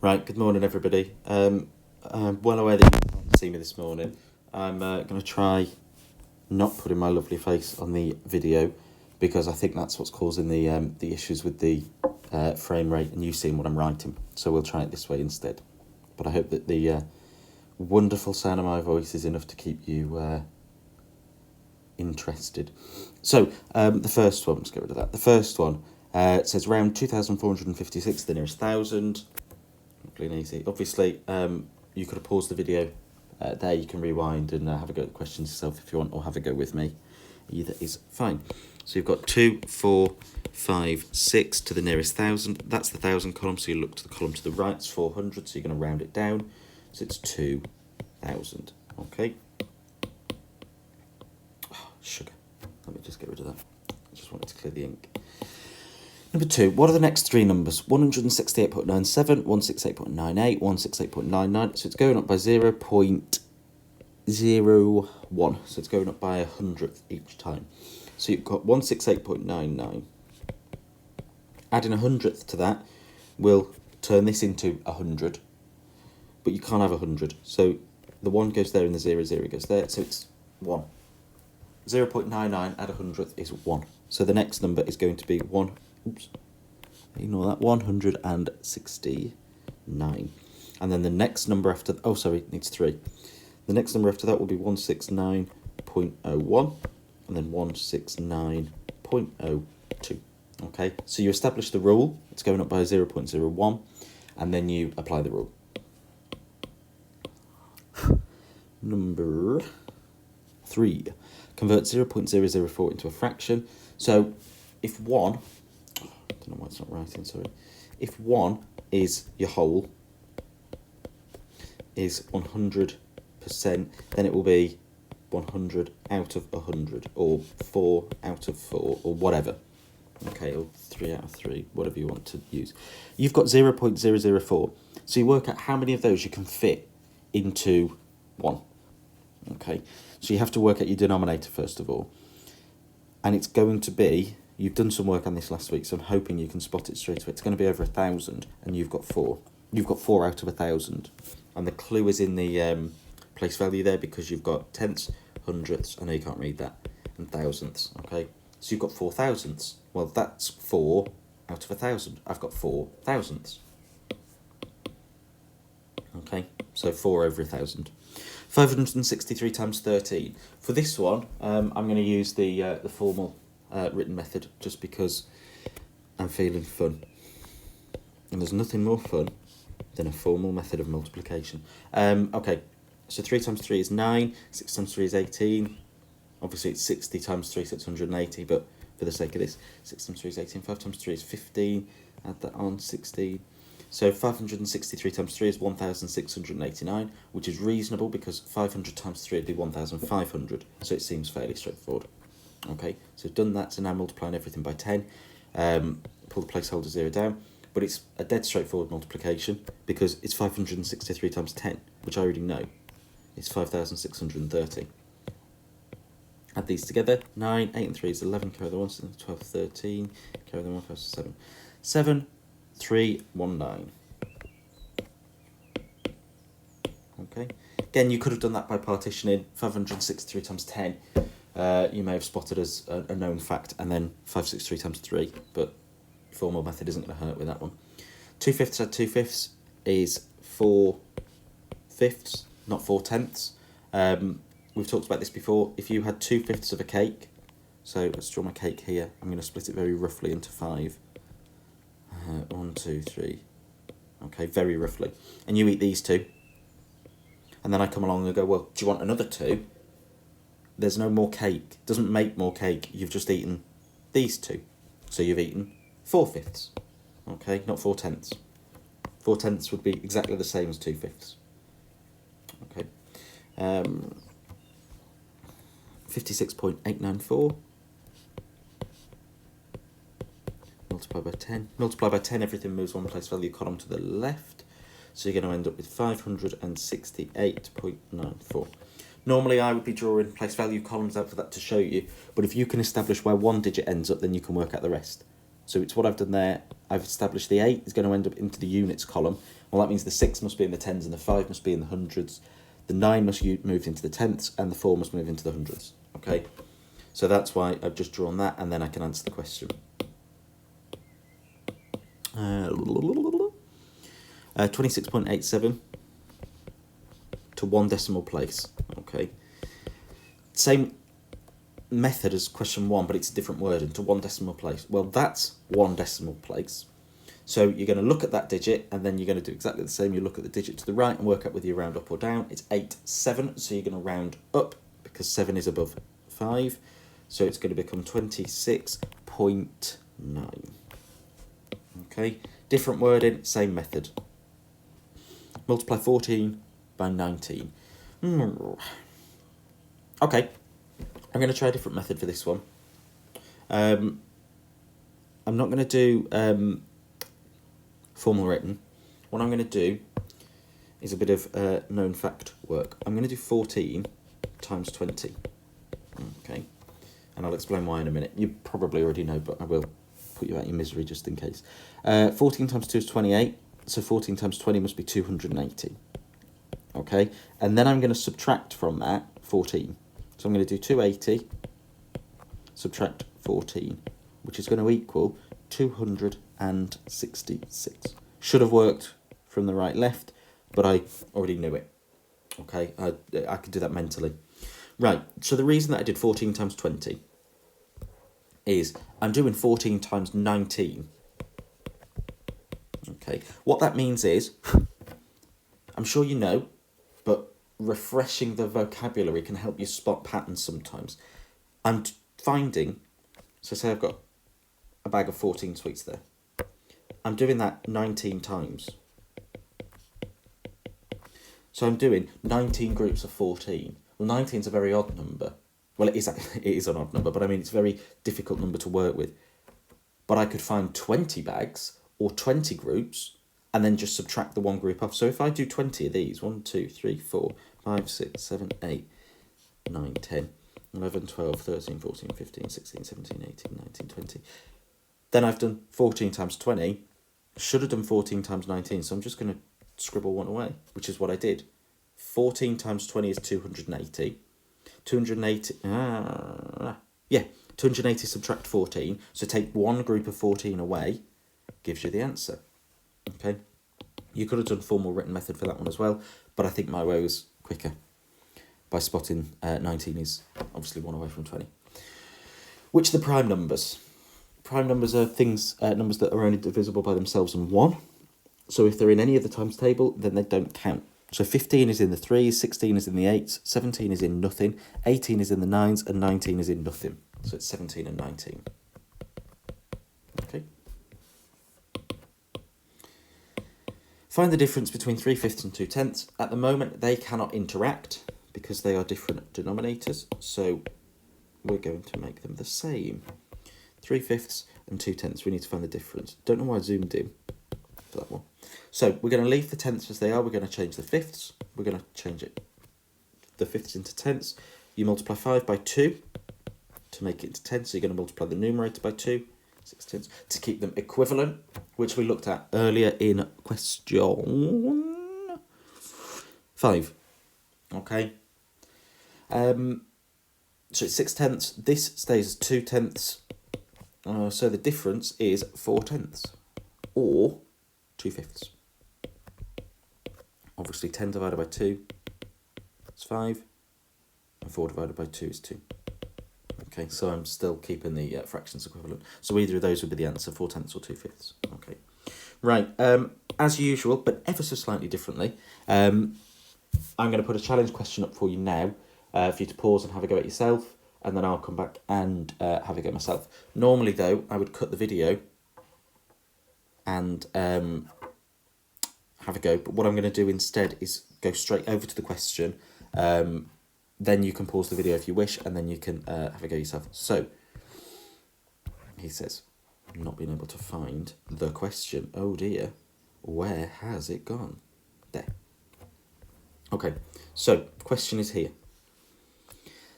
Right, good morning everybody. I'm well aware that you can't see me this morning. I'm going to try not putting my lovely face on the video because I think that's what's causing the issues with the frame rate and you seeing what I'm writing. So we'll try it this way instead. But I hope that the wonderful sound of my voice is enough to keep you interested. So the first one, let's get rid of that. The first one says round 2,456, the nearest 1,000. Clean and easy. Obviously, you could have paused the video there. You can rewind and have a go at the questions yourself if you want, or have a go with me. Either is fine. So you've got 2, 4, 5, 6 to the nearest 1,000. That's the 1,000 column. So you look to the column to the right. It's 400. So you're going to round it down. So it's 2,000. Okay. Oh, sugar. Let me just get rid of that. I just wanted to clear the ink. Number 2, what are the next three numbers? 168.97, 168.98, 168.99. So it's going up by 0.01. So it's going up by a hundredth each time. So you've got 168.99. Adding a hundredth to that will turn this into 100. But you can't have 100. So the 1 goes there and the 0 goes there. So it's 1. 0.99 add a hundredth is 1. So the next number is going to be 1. Oops, ignore that, 169. And then the next number after, oh sorry, it needs 3. The next number after that will be 169.01 and then 169.02. Okay, so you establish the rule, it's going up by 0.01, and then you apply the rule. Number 3, convert 0.004 into a fraction. So if 1, I don't know why it's not writing, sorry. If 1 is your whole, is 100%, then it will be 100 out of 100, or 4 out of 4, or whatever. Okay, or 3 out of 3, whatever you want to use. You've got 0.004, so you work out how many of those you can fit into 1. Okay, so you have to work out your denominator first of all. And it's going to be, you've done some work on this last week, so I'm hoping you can spot it straight away. It's going to be over 1,000, and you've got 4. You've got 4 out of 1,000. And the clue is in the place value there, because you've got tenths, hundredths, I know you can't read that, and thousandths, okay? So you've got 4 thousandths. Well, that's 4 out of 1,000. I've got 4 thousandths. Okay, so 4 over 1,000. 563 times 13. For this one, I'm going to use the formal written method just because I'm feeling fun. And there's nothing more fun than a formal method of multiplication. Okay, so 3 times 3 is 9, 6 times 3 is 18. Obviously it's 60 times 3, so it's 180, but for the sake of this, 6 times 3 is 18, 5 times 3 is 15, add that on, 16. So 563 times 3 is 1,689, which is reasonable because 500 times 3 would be 1,500, so it seems fairly straightforward. Okay, so we've done that, so now multiplying everything by 10, pull the placeholder 0 down, but it's a dead straightforward multiplication because it's 563 times 10, which I already know. It's 5,630. Add these together, 9, 8 and 3 is 11, carry the 1, 12, 13, carry the 1, 5, 7. 7, 3, 1, 9. Okay. Again, you could have done that by partitioning 563 times 10. You may have spotted as a known fact, and then 563 times 3, but formal method isn't going to hurt with that one. 2 fifths add 2 fifths is 4 fifths, not 4 tenths. We've talked about this before. If you had 2 fifths of a cake, so let's draw my cake here. I'm going to split it very roughly into 5. 1, 2, 3. Okay, very roughly. And you eat these 2. And then I come along and go, well, do you want another 2? There's no more cake. It doesn't make more cake. You've just eaten these 2. So you've eaten 4 fifths. Okay, not 4 tenths. 4 tenths would be exactly the same as 2 fifths. Okay. 56.894. Multiply by 10. Multiply by 10, everything moves one place value column to the left. So you're going to end up with 568.94. Normally I would be drawing place value columns out for that to show you, but if you can establish where one digit ends up, then you can work out the rest. So it's what I've done there. I've established the 8 is going to end up into the units column. Well, that means the 6 must be in the tens and the 5 must be in the hundreds. The 9 must move into the tenths and the 4 must move into the hundreds. Okay, so that's why I've just drawn that, and then I can answer the question. 26.87 to 1 decimal place. Okay, same method as question 1, but it's a different wording, to 1 decimal place. Well, that's 1 decimal place. So you're going to look at that digit, and then you're going to do exactly the same. You look at the digit to the right and work out whether you round up or down. It's 8, 7, so you're going to round up because 7 is above 5. So it's going to become 26.9. Okay, different wording, same method. Multiply 14 by 19. Okay, I'm going to try a different method for this one. I'm not going to do formal written. What I'm going to do is a bit of known fact work. I'm going to do 14 times 20. Okay, and I'll explain why in a minute. You probably already know, but I will put you out of your misery just in case. 14 times 2 is 28, so 14 times 20 must be 280. Okay, and then I'm going to subtract from that 14. So I'm going to do 280, subtract 14, which is going to equal 266. Should have worked from the right left, but I already knew it. Okay, I could do that mentally. Right, so the reason that I did 14 times 20 is I'm doing 14 times 19. Okay, what that means is, I'm sure you know, but refreshing the vocabulary can help you spot patterns sometimes. I'm finding, so say I've got a bag of 14 sweets there. I'm doing that 19 times. So I'm doing 19 groups of 14. Well, 19 is a very odd number. Well, it is an odd number, but I mean, it's a very difficult number to work with. But I could find 20 bags or 20 groups and then just subtract the one group off. So if I do 20 of these, 1, 2, 3, 4, 5, 6, 7, 8, 9, 10, 11, 12, 13, 14, 15, 16, 17, 18, 19, 20. Then I've done 14 times 20. Should have done 14 times 19, so I'm just going to scribble one away, which is what I did. 14 times 20 is 280. 280 subtract 14, so take one group of 14 away, gives you the answer. Okay, you could have done formal written method for that one as well, but I think my way was quicker by spotting 19 is obviously one away from 20. Which are the prime numbers? Prime numbers are things, numbers that are only divisible by themselves and 1. So if they're in any of the times table, then they don't count. So 15 is in the 3s, 16 is in the 8s, 17 is in nothing, 18 is in the 9s, and 19 is in nothing. So it's 17 and 19. Okay. Find the difference between 3/5 and 2/10. At the moment, they cannot interact because they are different denominators. So we're going to make them the same. 3/5 and 2/10. We need to find the difference. Don't know why I zoomed in for that one. So we're going to leave the tenths as they are. We're going to change the fifths. We're going to change the fifths into tenths. You multiply 5 by 2 to make it into 10. So you're going to multiply the numerator by 2, 6 tenths, to keep them equivalent, which we looked at earlier in question 5. Okay. So it's 6 tenths. This stays as 2 tenths. So the difference is 4 tenths or 2/5. Obviously 10 divided by 2 is 5 and 4 divided by 2 is 2. Okay, so I'm still keeping the fractions equivalent. So either of those would be the answer, 4 tenths or 2/5. Okay, right, as usual, but ever so slightly differently, I'm going to put a challenge question up for you now for you to pause and have a go at yourself, and then I'll come back and have a go myself. Normally, though, I would cut the video and have a go, but what I'm going to do instead is go straight over to the question. Then you can pause the video if you wish, and then you can have a go yourself. So, he says, not being able to find the question. Oh dear, where has it gone? There. Okay, so the question is here.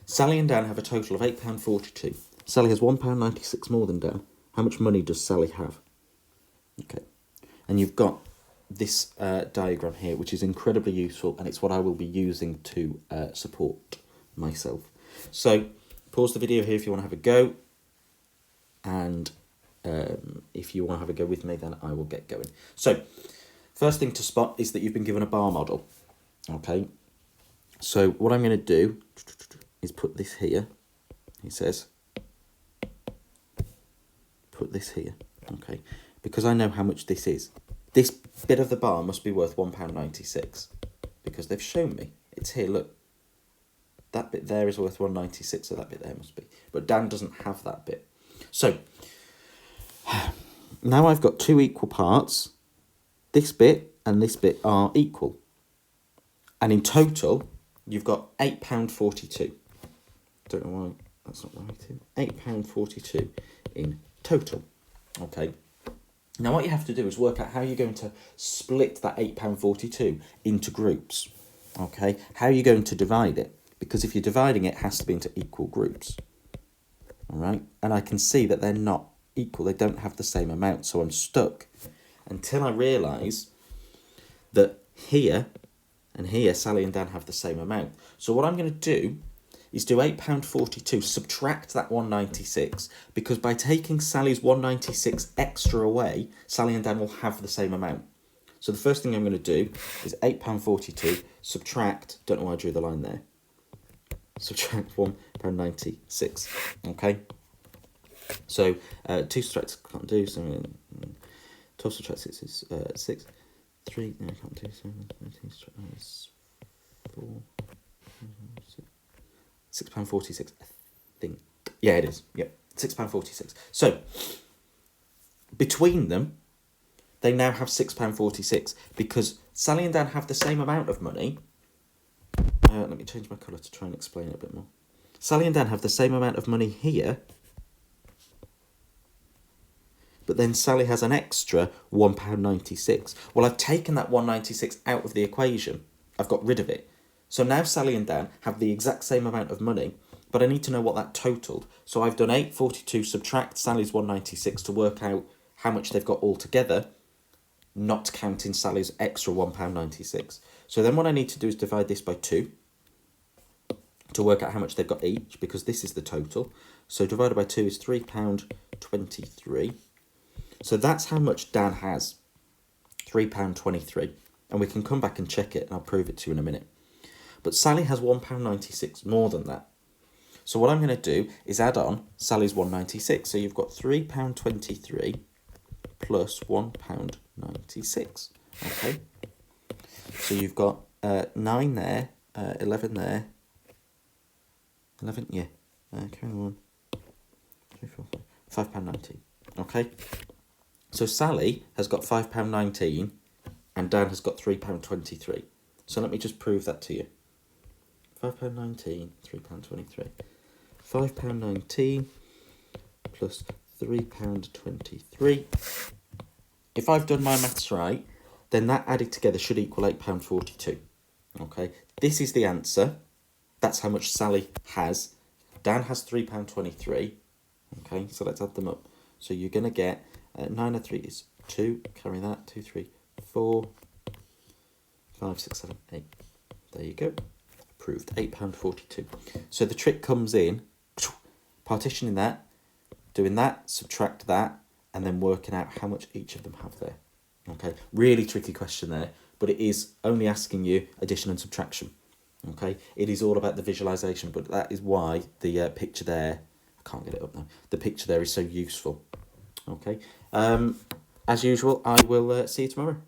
Sally and Dan have a total of £8.42. Sally has £1.96 more than Dan. How much money does Sally have? Okay. And you've got this diagram here, which is incredibly useful, and it's what I will be using to support myself. So pause the video here if you want to have a go, and if you want to have a go with me, then I will get going. So first thing to spot is that you've been given a bar model. Okay, so what I'm going to do is put this here. He says, put this here, okay, because I know how much this is. This bit of the bar must be worth £1.96 because they've shown me. It's here, look. That bit there is worth £1.96, so that bit there must be. But Dan doesn't have that bit. So, now I've got two equal parts. This bit and this bit are equal. And in total, you've got £8.42. Don't know why that's not right. £8.42 in total. Okay. Now what you have to do is work out how you're going to split that £8.42 into groups. Okay. How are you going to divide it? Because if you're dividing it, it has to be into equal groups. All right. And I can see that they're not equal. They don't have the same amount. So I'm stuck until I realise that here and here, Sally and Dan have the same amount. So what I'm going to do is do £8.42, subtract that 196, because by taking Sally's 196 extra away, Sally and Dan will have the same amount. So the first thing I'm going to do is £8.42, subtract, don't know why I drew the line there, subtract £1.96, okay? So 2 subtract, can't do, so 12 subtract 6 is 6, 3, no, I can't do, 7, 13, subtract 4, £6.46, I think. Yeah, it is. Yep, £6.46. So, between them, they now have £6.46 because Sally and Dan have the same amount of money. Let me change my colour to try and explain it a bit more. Sally and Dan have the same amount of money here, but then Sally has an extra £1.96. Well, I've taken that £1.96 out of the equation. I've got rid of it. So now Sally and Dan have the exact same amount of money, but I need to know what that totaled. So I've done £8.42 subtract Sally's £1.96 to work out how much they've got altogether, not counting Sally's extra £1.96. So then what I need to do is divide this by 2 to work out how much they've got each, because this is the total. So divided by 2 is £3.23. So that's how much Dan has, £3.23. And we can come back and check it, and I'll prove it to you in a minute. But Sally has £1.96, more than that. So what I'm going to do is add on Sally's £1.96. So you've got £3.23 plus £1.96. Okay. So you've got 9 there, 11 there. 11, yeah. Carry on. 3, 4, 5. £5.19. Okay. So Sally has got £5.19 and Dan has got £3.23. So let me just prove that to you. £5.19, £3.23. £5.19 plus £3.23. If I've done my maths right, then that added together should equal £8.42. Okay, this is the answer. That's how much Sally has. Dan has £3.23. Okay, so let's add them up. So you're going to get 9 and 3 is 2. Carry that. 2, 3, 4, 5, 6, 7, 8. There you go. Approved. £8.42. So the trick comes in partitioning that, doing that, subtract that, and then working out how much each of them have there. Okay, really tricky question there, but it is only asking you addition and subtraction. Okay, it is all about the visualization, but that is why the picture there, I can't get it up now, the picture there is so useful. Okay, as usual, I will see you tomorrow.